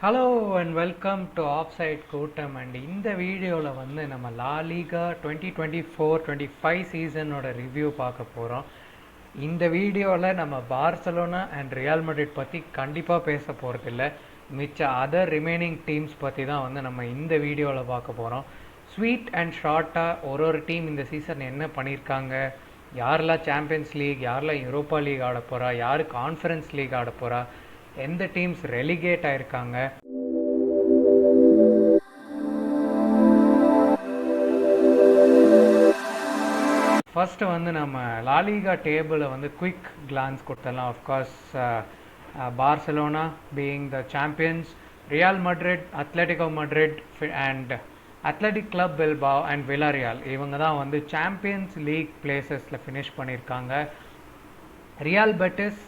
Hello and welcome to Offside Kootam. And இந்த வீடியோவில் வந்து நம்ம லாலிகா 2024-25 சீசனோட ரிவ்யூ பார்க்க போகிறோம். இந்த வீடியோவில் நம்ம பார்சலோனா அண்ட் ரியல் மட்ரிட் பற்றி கண்டிப்பாக பேச போகிறதில்ல. மிச்ச அதர் ரிமைனிங் டீம்ஸ் பற்றி தான் வந்து நம்ம இந்த வீடியோவில் பார்க்க போகிறோம். ஸ்வீட் அண்ட் ஷார்ட்டாக ஒரு டீம் இந்த சீசன் என்ன பண்ணியிருக்காங்க, யாரெல்லாம் சாம்பியன்ஸ் லீக், யாரெல்லாம் யூரோப்பா லீக் ஆட போகிறா, யார் கான்ஃபரன்ஸ் லீக் ஆட போகிறா, எந்த டீம்ஸ் ரெலிகேட் ஆயிருக்காங்க. ஃபர்ஸ்ட் வந்து நம்ம லாலிகா டேபிளை வந்து குயிக் கிளான்ஸ் கொடுத்துடலாம். Of course Barcelona being the champions, Real Madrid, Atletico Madrid and Athletic Club Bilbao and Villarreal இவங்க தான் வந்து சாம்பியன்ஸ் லீக் பிளேசஸில் ஃபினிஷ் பண்ணியிருக்காங்க. Real Betis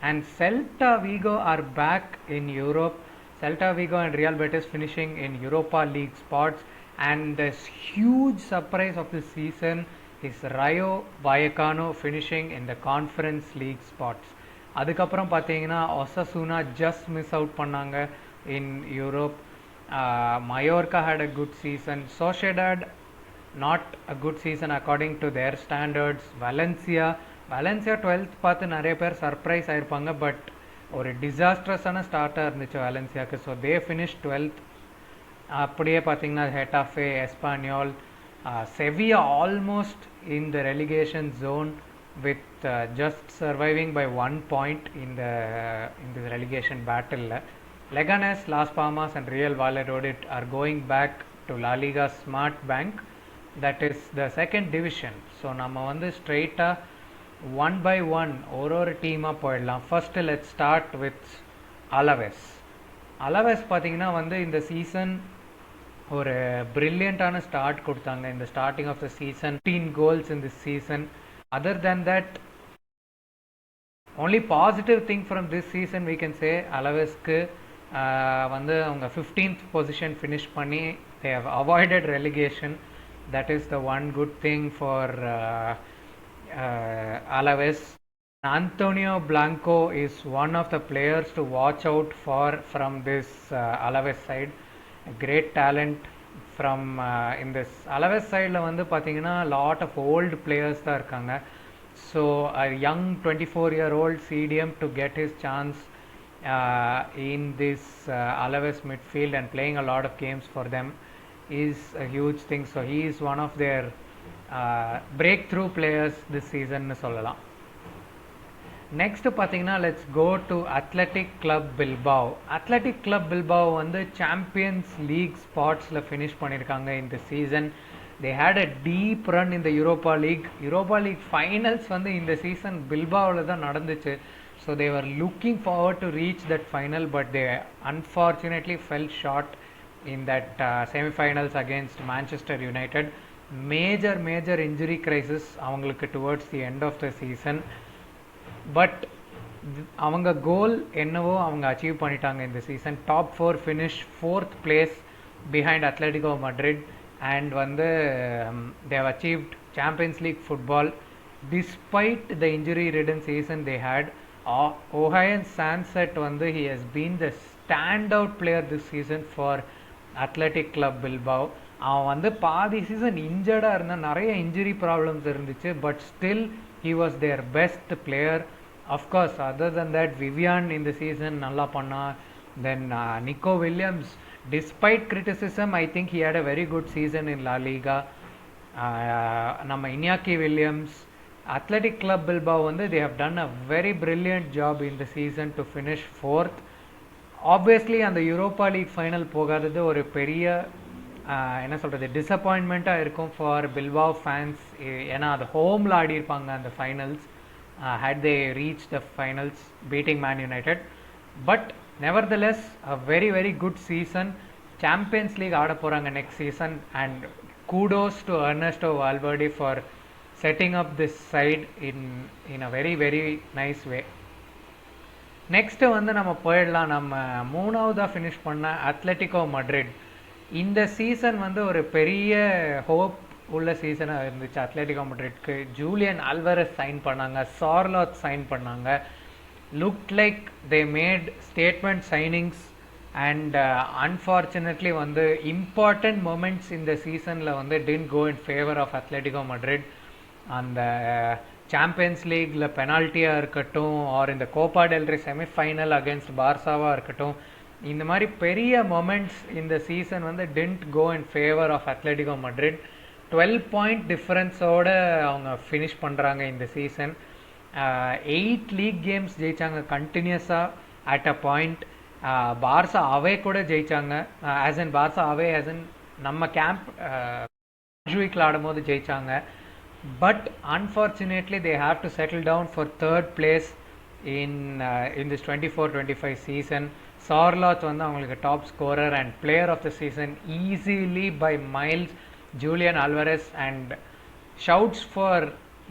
and Celta Vigo are back in Europe. Celta Vigo and Real Betis finishing in Europa League spots, and the huge surprise of the season is Rayo Vallecano finishing in the Conference League spots. அதுக்கப்புறம் பார்த்தீங்கன்னா Osasuna just miss out பண்ணாங்க in Europe. Mallorca had a good season. Sociedad not a good season according to their standards. Valencia 12th பார்த்து நிறைய பேர் surprise ஆயிருப்பாங்க, but ஒரு டிசாஸ்ட்ரஸான ஸ்டார்ட்டாக இருந்துச்சு வேலன்சியாவுக்கு. So they finish 12th. அப்படியே பார்த்தீங்கன்னா Getafe, Espanyol, Sevilla almost in the relegation zone with just surviving by 1 point இந்த relegation பேட்டிலில். Leganes, Las Palmas and Real Valladolid are going back to LaLiga SmartBank, that is the second division. So நம்ம வந்து ஸ்ட்ரெயிட்டாக one by one ஒரு டீமாக போயிடலாம். First let's start with Alaves. Alaves பார்த்தீங்கன்னா வந்து இந்த சீசன் ஒரு பிரில்லியண்ட்டான ஸ்டார்ட் கொடுத்தாங்க. இந்த starting of the season 15 goals in this season. Other than that, only positive thing from this season we can say அலவேஸ்க்கு வந்து அவங்க 15th position finish பண்ணி they have avoided relegation. That is the one good thing for Alaves. Antonio Blanco is one of the players to watch out for from this Alaves side. A great talent from in this Alaves side la vandu pathina lot of old players da irukanga. So a young 24-year-old CDM to get his chance in this Alaves midfield and playing a lot of games for them is a huge thing. So he is one of their breakthrough players this season னு சொல்லலாம். Next பார்த்தீங்கன்னா let's go to Athletic Club Bilbao. Athletic Club Bilbao வந்து Champions League ஸ்பாட்ஸில் finish பண்ணியிருக்காங்க இந்த season. They had a deep run இந்த Europa League finals வந்து இந்த சீசன் பில்பாவில் தான் நடந்துச்சு. So they were looking forward to reach that final, but they unfortunately fell short in that semi-finals against Manchester United. Major injury crisis அவங்களுக்கு towards the end of the season, but அவங்க கோல் என்னவோ அவங்க achieve பண்ணிட்டாங்க இந்த season. Top 4 finish 4th place behind Atletico Madrid, and வந்து they have achieved Champions League football despite the injury ridden season they had. Ohayan Sanset வந்து he has been the standout player this season for Athletic Club Bilbao. அவன் வந்து பாதி season இன்ஜர்டாக இருந்தால், நிறைய injury problems இருந்துச்சு, but still he was their best player. Of course other than that Vivian இந்த season நல்லா பண்ணான். Then Nico Williams, despite criticism, I think he had a very good season in La Liga. நம்ம Inaki Williams, Athletic Club Bilbao வந்து they have done a very brilliant job இந்த season to finish 4th. Obviously அந்த Europa League final போகாதது ஒரு பெரிய என்ன சொல்கிறது டிசப்பாயின்மெண்ட்டாக இருக்கும் ஃபார் பில்பாவ் ஃபேன்ஸ். ஏன்னா அது ஹோமில் ஆடியிருப்பாங்க அந்த finals, had they reach the finals beating Man United. But nevertheless a very good season. Champions League ஆட போகிறாங்க next season, and kudos to Ernesto Valverde for setting up this side in a very nice way. Next வந்து நம்ம போயிடலாம், நம்ம 3ஆவதாக finish பண்ண Atletico Madrid. இந்த season வந்து ஒரு பெரிய ஹோப் உள்ள சீசனாக இருந்துச்சு அத்லெட்டிகோ மட்ரிட்க்கு. ஜூலியன் ஆல்வரஸ் சைன் பண்ணாங்க, சார்லாத் சைன் பண்ணாங்க. Looked like they made statement signings and unfortunately வந்து important moments in the seasonல வந்து didn't go in favor of Atletico Madrid. அந்த சாம்பியன்ஸ் லீக்ல பெனால்ட்டியாக இருக்கட்டும் ஆர் இந்த கோப்பா டெல்ரே செமிஃபைனல் அகேன்ஸ்ட் பார்சாவாக இருக்கட்டும், இந்த மாதிரி பெரிய மொமெண்ட்ஸ் இந்த சீசன் வந்து tend go in favour of Atletico Madrid. 12 point டிஃப்ரென்ஸோடு அவங்க ஃபினிஷ் பண்ணுறாங்க இந்த சீசன். 8 லீக் கேம்ஸ் ஜெயித்தாங்க கண்டினியூஸாக at a point. Barca away கூட ஜெயித்தாங்க, as in Barca away as in நம்ம கேம்ப் வீக்கில் ஆடும்போது ஜெயித்தாங்க. But unfortunately they have to settle down for third place in this 24-25 season. Sorloth வந்து அவங்களுக்கு top scorer and player of the season easily by miles. Julian Alvarez and shouts for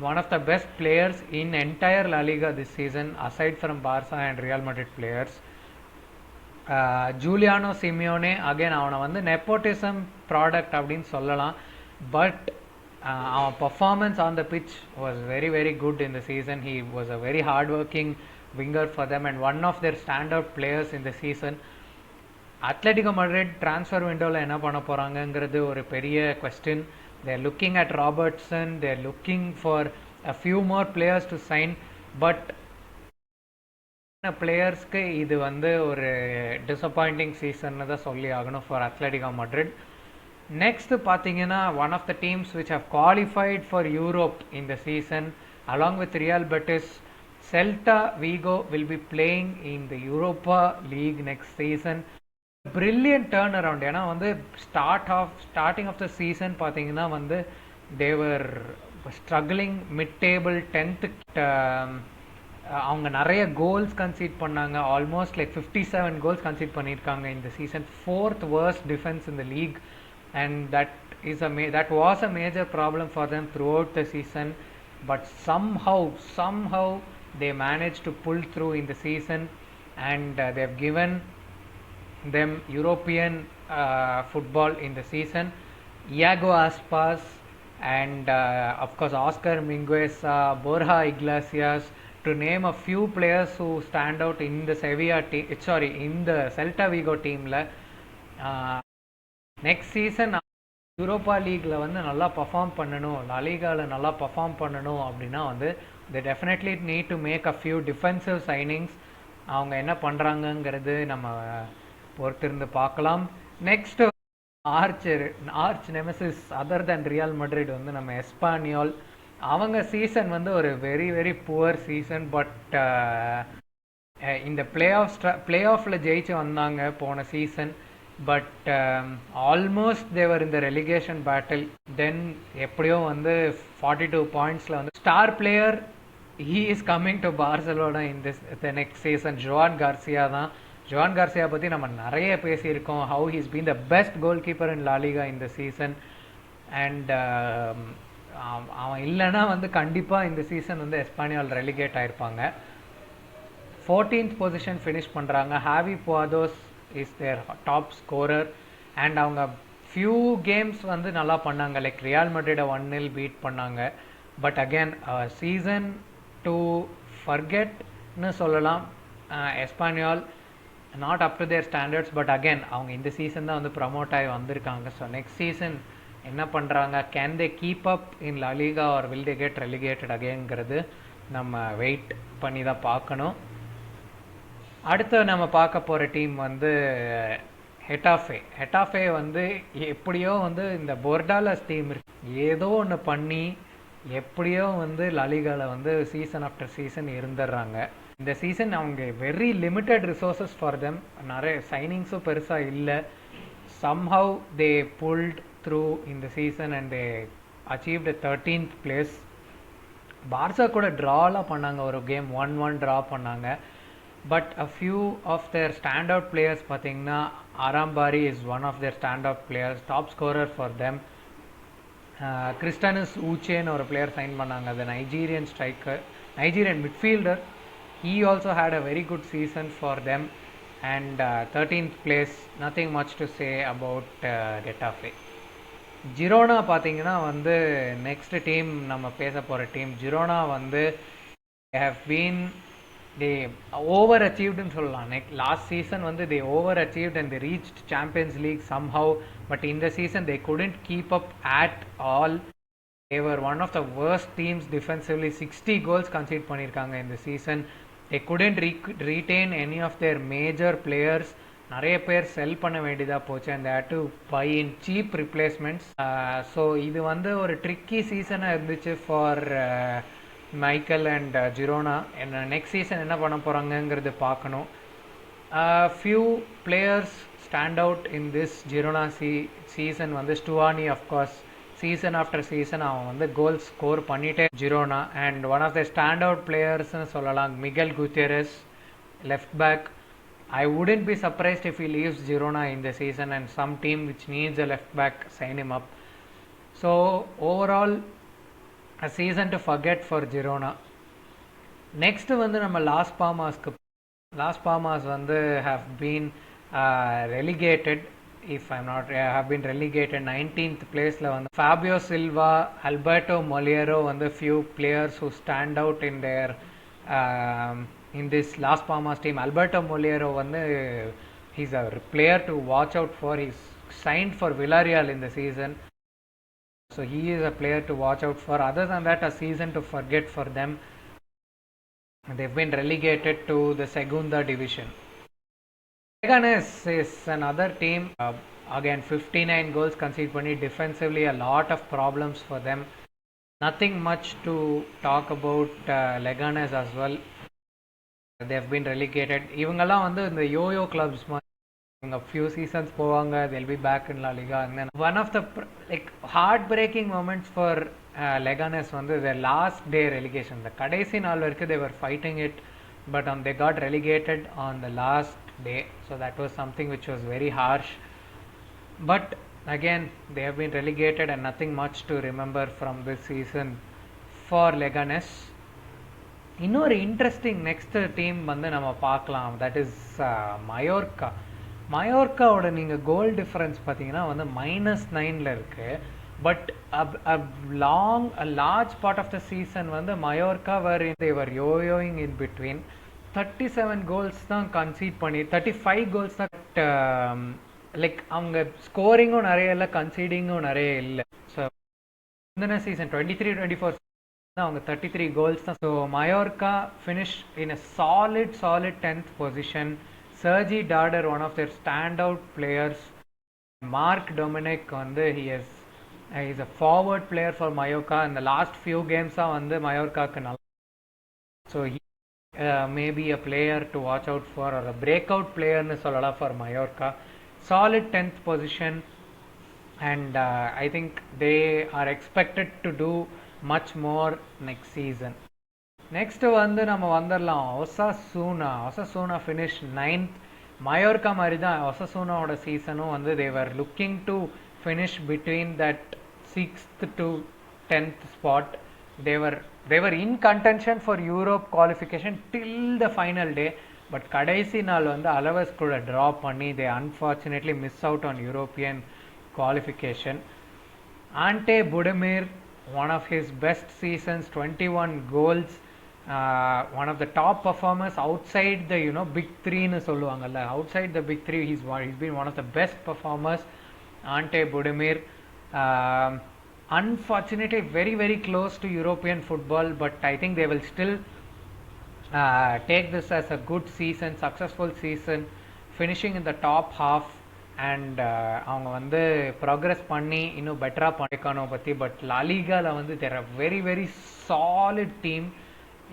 one of the best players in entire La Liga this season aside from Barca and Real Madrid players. Giuliano Simione again அவனை வந்து nepotism product அப்படின்னு சொல்லலாம். But our performance on the pitch was very very good in the season. He was a very hard working winger for them and one of their standout players in the season. Atletico Madrid transfer windowல என்ன பண்ண போறாங்கங்கிறது ஒரு பெரிய question. They are looking at Robertson, they are looking for a few more players to sign, but பிளேயர்ஸ்க்கு இது வந்து ஒரு disappointing season தான் சொல்லி ஆகணும் ஃபார் அத்லெட்டிகோ மட்ரிட். Next பார்த்தீங்கன்னா one of the teams which have qualified for Europe in the season along with Real Betis, Celta Vigo will be playing in the Europa League next season. Brilliant turnaround. ஏன்னா வந்து starting of the season பார்த்தீங்கன்னா வந்து they were struggling mid table 10th. அவங்க நிறைய goals concede பண்ணாங்க, almost like 57 goals concede பண்ணியிருக்காங்க இந்த season. 4th worst defense in the league. And that was a major problem for them throughout the season, but somehow they managed to pull through in the season and they have given them European football in the season. Iago Aspas and of course Oscar Mingueza, Borja Iglesias, to name a few players who stand out in the in the Celta Vigo team la. Next season Europa லீக்கில் வந்து நல்லா perform பண்ணணும், லலிகாவில் நல்லா perform பண்ணணும் அப்படின்னா வந்து they definitely need to make a few defensive signings. அவங்க என்ன பண்ணுறாங்கங்கிறது நம்ம பொறுத்திருந்து பார்க்கலாம். நெக்ஸ்ட் ஆர்ச் நெமசிஸ் அதர் தென் ரியல் மட்ரிட் வந்து நம்ம எஸ்பானியோல். அவங்க சீசன் வந்து ஒரு very very poor season. But இந்த பிளே ஆஃபில் ஜெயிச்சு வந்தாங்க போன சீசன். பட் ஆல்மோஸ்ட் தேவர் இந்த ரெலிகேஷன் பேட்டில். தென் எப்படியோ வந்து 42 பாயிண்ட்ஸில் வந்து star player he is coming to Barcelona in the next season. Juan Garcia தான். ஜுவான் கார்சியா பற்றி நம்ம நிறைய பேசியிருக்கோம். How he's been the best goal keeper in La Liga இந்த சீசன். அண்ட் அவன் இல்லைன்னா வந்து கண்டிப்பாக இந்த சீசன் வந்து எஸ்பானியால் ரெலிகேட் ஆகிருப்பாங்க. 14th பொசிஷன் ஃபினிஷ் பண்ணுறாங்க. ஹாவி புவாதோஸ் is their top scorer and அவங்க few games வந்து நல்லா பண்ணாங்க, லைக் ரியல் மட்ரிட் 1-0 பீட் பண்ணாங்க. பட் அகேன் சீசன் டு ஃபர்கெட்னு சொல்லலாம். Espanyol not up to their standards. But again அவங்க இந்த சீசன் தான் வந்து ப்ரமோட் ஆகி வந்திருக்காங்க. ஸோ நெக்ஸ்ட் சீசன் என்ன பண்ணுறாங்க, can they keep up in LaLiga or will they get relegated அகேன்ங்கிறது நம்ம வெயிட் பண்ணி தான் பார்க்கணும். அடுத்து நம்ம பார்க்க போகிற டீம் வந்து ஹெட்டாஃபே வந்து எப்படியோ வந்து இந்த பொர்டாலஸ் டீம் ஏதோ ஒன்று பண்ணி எப்படியோ வந்து லலிகாவில் வந்து சீசன் ஆஃப்டர் சீசன் இருந்துடுறாங்க. இந்த சீசன் அவங்க very limited resources for them, நிறைய சைனிங்ஸும் பெருசாக இல்லை. somehow they pulled through in the season and they achieved a 13th place. Barca கூட ட்ராலாம் பண்ணாங்க, ஒரு கேம் 1-1 ட்ரா பண்ணாங்க. But a few of their standout players பார்த்தீங்கன்னா ஆராம்பாரி is one of their standout players, top scorer for them. கிறிஸ்டானஸ் ஊச்சேன்னு ஒரு player sign பண்ணாங்க, the Nigerian midfielder. He also had a very good season for them and 13th place. Nothing much to say about Getafe. Girona பார்த்தீங்கன்னா வந்து next team நம்ம பேச போகிற team. Girona வந்து have been they overachieved ன்னு சொல்லலாம். Last season வந்து they overachieved and they reached Champions League somehow, but in the season they couldn't keep up at all. They were one of the worst teams defensively. 60 goals concede பண்ணிருக்காங்க in the season. They couldn't retain any of their major players. நிறைய பேர் செல் பண்ண வேண்டியதாக போச்சு, and they had to buy in cheap replacements. So இது வந்து ஒரு tricky சீசனாக இருந்துச்சு for Michel and Girona. Next season என்ன பண்ண போகிறாங்கங்கிறது பார்க்கணும். Few players stand out in this Girona season வந்து Stuani. Of course season after season அவன் வந்து கோல் ஸ்கோர் பண்ணிட்டே Girona. And one of the stand out பிளேயர்ஸ்னு சொல்லலாம் Miguel Gutierrez, left back. I wouldn't be surprised if he leaves Girona in the season and some team which needs a left back sign him up. So overall a season to forget for Girona. Next வந்து நம்ம Las Palmas வந்து have been relegated. If I'm not have been relegated 19th placeல வந்து Fabio Silva, Alberto Moliero வந்து few players who stand out in their in this Las Palmas team. Alberto Moliero வந்து he's a player to watch out for. He's signed for Villarreal in the season, so he is a player to watch out for. Other than that, a season to forget for them. They've been relegated to the Segunda division. Leganes is another team. Again 59 goals conceded பண்ணி defensively a lot of problems for them. Nothing much to talk about Leganes as well. They have been relegated. இவங்கெல்லாம் வந்து இந்த YoYo clubs மாதிரி, இவங்க few seasons போவாங்க, they'll be back in La Liga. And then one of the like heartbreaking moments for Leganes வந்து the last day relegation. The கடைசி நாள் வரைக்கும் they were fighting it, but they got relegated on the last day. So that was something which was very harsh. But again they have been relegated and nothing much to remember from this season for Leganes. இன்னொரு interesting next team வந்து நம்ம பார்க்கலாம், that is மயோர்கா. மயோர்காவோட நீங்கள் goal difference பார்த்தீங்கன்னா வந்து -9 இருக்குது. But large part of the season வந்து Mallorca they were yoyoing in between. 37 goals தான் கன்சீட் பண்ணி 35 கோல்ஸ் தான். லைக் அவங்க ஸ்கோரிங்கும் நிறைய இல்லை, கன்சீடிங்கும் நிறைய இல்லை. ஸோ இந்த சீசன் 23-24 அவங்க 33 goals தான். So Mallorca finish in a solid 10th position. Sergi Darder one of their stand out players. Marc Domenech வந்து is a forward player for Mallorca. இந்த லாஸ்ட் ஃபியூ கேம்ஸாக வந்து மயோர்காக்கு நல்லா. So maybe a player to watch out for, ஒரு break out பிளேயர்னு சொல்லலாம் for Mallorca. Solid 10th position, and I think they are expected to do much more next season. Next வந்து நம்ம வந்துடலாம் ஒசாசூனா finish 9th. மயோர்கா மாதிரி தான் ஒசாசூனாவோட சீசனும் வந்து they were looking to finish between that 6th to 10th spot. They were in contention for Europe qualification till the final day, but கடைசி நாள் வந்து Alaves கூட draw பண்ணி they unfortunately miss out on European qualification. Ante Budimir, one of his best seasons, 21 goals, one of the top performers outside the big three nu solluvaangalla. Outside the big three he's been one of the best performers. Ante Budimir, unfortunately very very close to European football, but I think they will still take this as a good season, successful season, finishing in the top half. And அவங்க வந்து progress பண்ணி இன்னும் பெட்டராக பண்ணிக்கணும் பற்றி. But லாலிகாவில் வந்து there are very very solid team.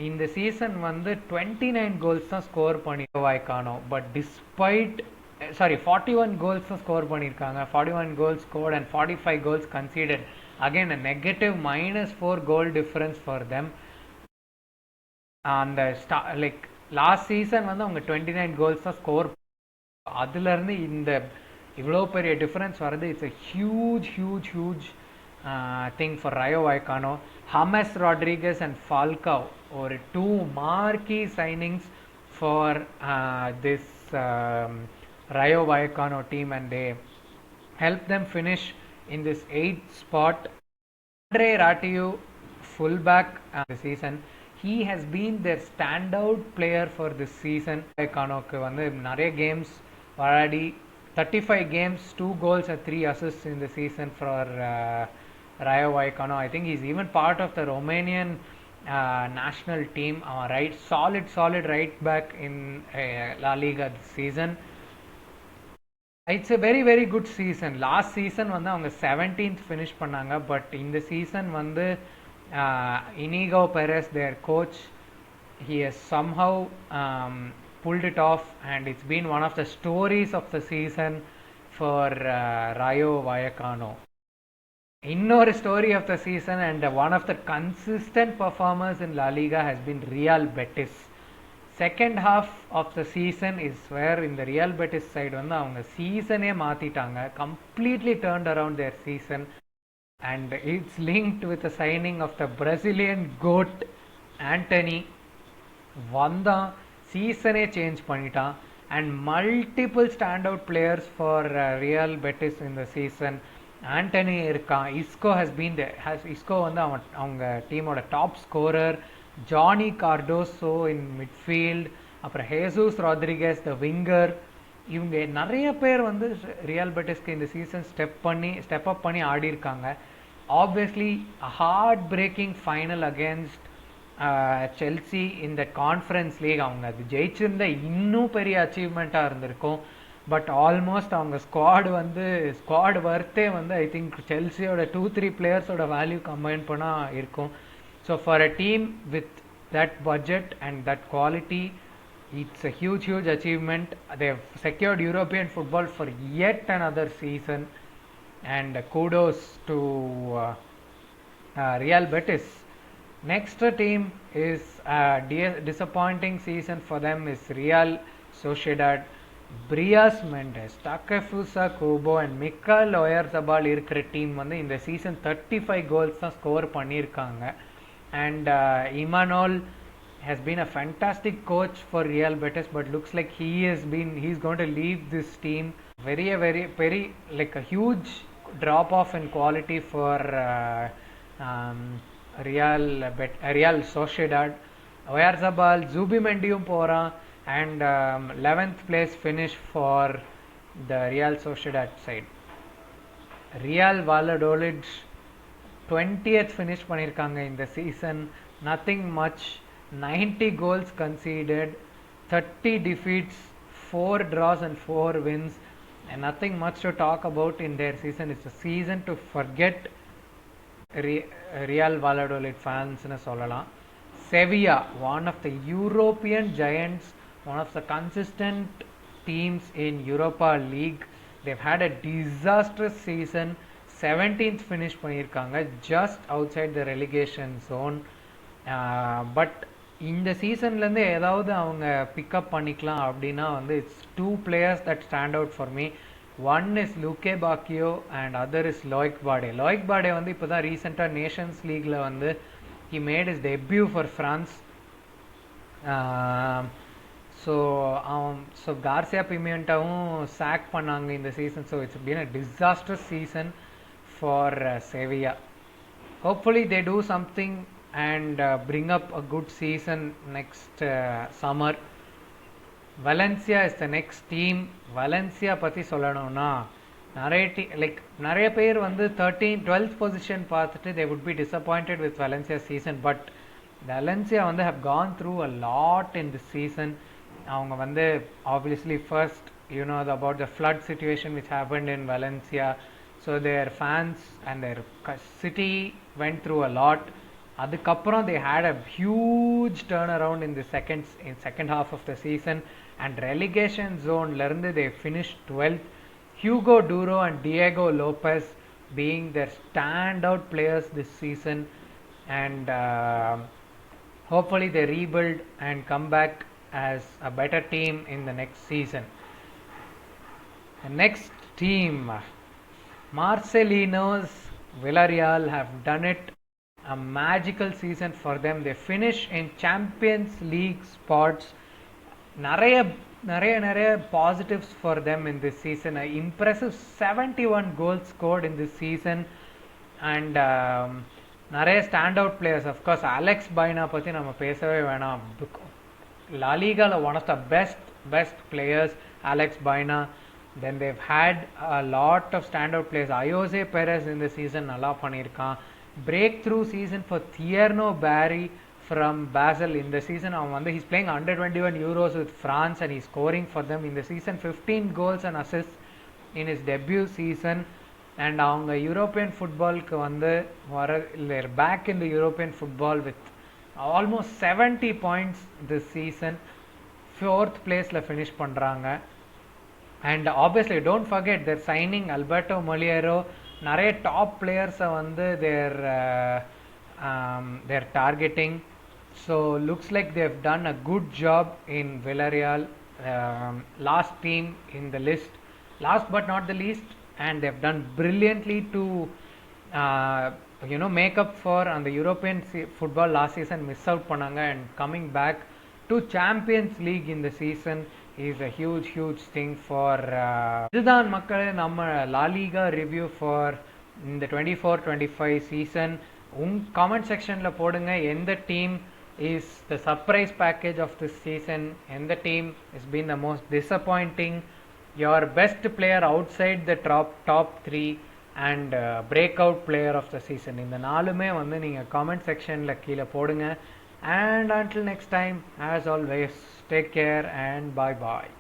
இந்த சீசன் வந்து 29 கோல்ஸ் தான் ஸ்கோர் பண்ணி வாய்க்கானோ. பட் டிஸ்பைட் 41 கோல்ஸ் தான் ஸ்கோர் பண்ணியிருக்காங்க. 41 goals scored and 45 goals conceded. Again a negative -4 goal difference for them. அந்த லைக் லாஸ்ட் சீசன் வந்து அவங்க 29 கோல்ஸ் தான் ஸ்கோர். அதுலேருந்து இந்த இவ்வளோ பெரிய டிஃப்ரென்ஸ் வருது. It's a huge thing for Rayo Vallecano. James Rodriguez and Falcao ஒரு 2 marquee signings for this Rayo Vallecano team, and they helped them finish in this 8th spot. Andre Ratiu, fullback this season, he has been their standout player for this season. Vallecanoக்கு வந்து நிறைய games விளையாடி 35 games, 2 goals and 3 assists in the season for Rayo Vallecano. I think he's even part of the Romanian national team. Right, solid right back in La Liga this season. It's a very very good season. Last season வந்து அவங்க 17th finish பண்ணாங்க. But இந்த season வந்து Inigo Perez, their coach, he has somehow pulled it off, and it's been one of the stories of the season for Rayo Vallecano. இன்னொரு story of the season and one of the consistent performers in La Liga has been Real Betis. Second half of the season is where in the Real Betis side வந்து அவங்க சீசனே மாத்திட்டாங்க, completely turned around their season, and it's linked with the signing of the Brazilian goat Antony. வந்தான், சீசனே change பண்ணிட்டான், and multiple standout players for Real Betis in the season. Antony இருக்கான், Isco வந்து அவங்க டீமோட top scorer, Johnny Cardoso in midfield, அப்புறம் Jesus Rodriguez the winger. இவங்க நிறைய பேர் வந்து ரியல் பெட்டிஸ்க்கு இந்த சீசன் ஸ்டெப் அப் பண்ணி ஆடி இருக்காங்க. Obviously heartbreaking final against Chelsea இந்த கான்ஃபரன்ஸ் லீக், அவங்க அது ஜெயிச்சிருந்த இன்னும் பெரிய அச்சீவ்மெண்ட்டாக இருந்திருக்கும். பட் ஆல்மோஸ்ட் அவங்க ஸ்குவாட் வர்த்தே வந்து ஐ திங்க் செல்சியோட 2-3 பிளேயர்ஸோட வேல்யூ கம்பைன் பண்ணால் இருக்கும். So for a team with that budget and that quality, it's a huge achievement. They have secured European football for yet another season, and kudos to Real Betis. Next team is disappointing season for them is Real Sociedad. Brias Mendes, Takefusa Kubo and Mikael Oyarzabal இருக்கிற team வந்து இந்த season 35 goals தான் score பண்ணியிருக்காங்க. And Imanol has been a fantastic coach for Real Betis, but looks like he's going to leave this team. Very like a huge drop off in quality for Real Sociedad. Oyarzabal, Zubimendium போறான், and 11th place finish for the Real Sociedad side. Real Valladolid 20th finish பண்ணிருக்காங்க இந்த season. Nothing much, 90 goals conceded, 30 defeats, 4 draws and 4 wins, and nothing much to talk about in their season. It's a season to forget Real Valladolid fans னு சொல்லலாம். Sevilla, one of the European giants, one of the consistent teams in Europa League. They've had a disastrous season. 17th finish பண்ணியிருக்காங்க, just outside the relegation zone. But இந்த சீசன்லேருந்து ஏதாவது அவங்க pickup பண்ணிக்கலாம் அப்படின்னா வந்து it's 2 players that stand out for me. One is Luque Bacchio and other is Loic Bade. Loic Bade வந்து இப்போ தான் ரீசெண்டாக நேஷன்ஸ் லீக்ல வந்து he made his debut for France. So Garcia Pimientaவும் sack பண்ணாங்க இந்த season. So it's been a disastrous season for Sevilla. Hopefully they do something and bring up a good season next summer. Valencia is the next team. Valencia பற்றி சொல்லணும்னா நிறைய பேர் வந்து 12th position பார்த்துட்டு they would be disappointed with Valencia season, but Valencia வந்து have gone through a lot in this season. அவங்க வந்து obviously first about the flood situation which happened in Valencia, so their fans and their city went through a lot. அதுக்கப்புறம் they had a huge turnaround in the second half of the season, and relegation zone ல இருந்து they finished 12th. Hugo Duro and Diego Lopez being their standout players this season, and hopefully they rebuild and come back as a better team in the next season. The next team, Marcelinos Villarreal, have done it. A magical season for them. They finish in Champions League spots. நிறைய positives for them in this season. An impressive 71 goals scored in this season, and நிறைய stand out players. Of course Alex Baena பற்றி நம்ம பேசவே வேணாம். லாலிகாவில் one of the best players Alex Baena. Then they had a lot of stand out players. Ayoze Perez இந்த season நல்லா பண்ணியிருக்கான். Break through season for Thierno Barry from Basel in the season. அவன் வந்து he's playing under 21 Euros with France and he's scoring for them in the season. 15 goals and assists in his debut season. And அவங்க European ஃபுட்பாலுக்கு வந்து they're back in the European football with almost 70 points this season. 4th placeல finish பண்றாங்க. And obviously don't forget they're signing Alberto Moliero. நிறைய top பிளேயர்ஸை வந்து they're targeting. So looks like they've done a good job in Villarreal, last team in the list, last but not the least, and they've done brilliantly to make up for on the European football last season miss out பண்ணாங்க, and coming back to Champions League in the season is a huge thing for இதுதான் மக்களே நம்ம La Liga review for இந்த 24-25 season. Comment செக்ஷனில் போடுங்க எந்த team is the surprise package of this season, and the team has been the most disappointing, your best player outside the top 3 and breakout player of the season. இந்த நாலுமே வந்து நீங்கள் comment sectionல கீழே போடுங்க. And until next time, as always, take care and bye bye.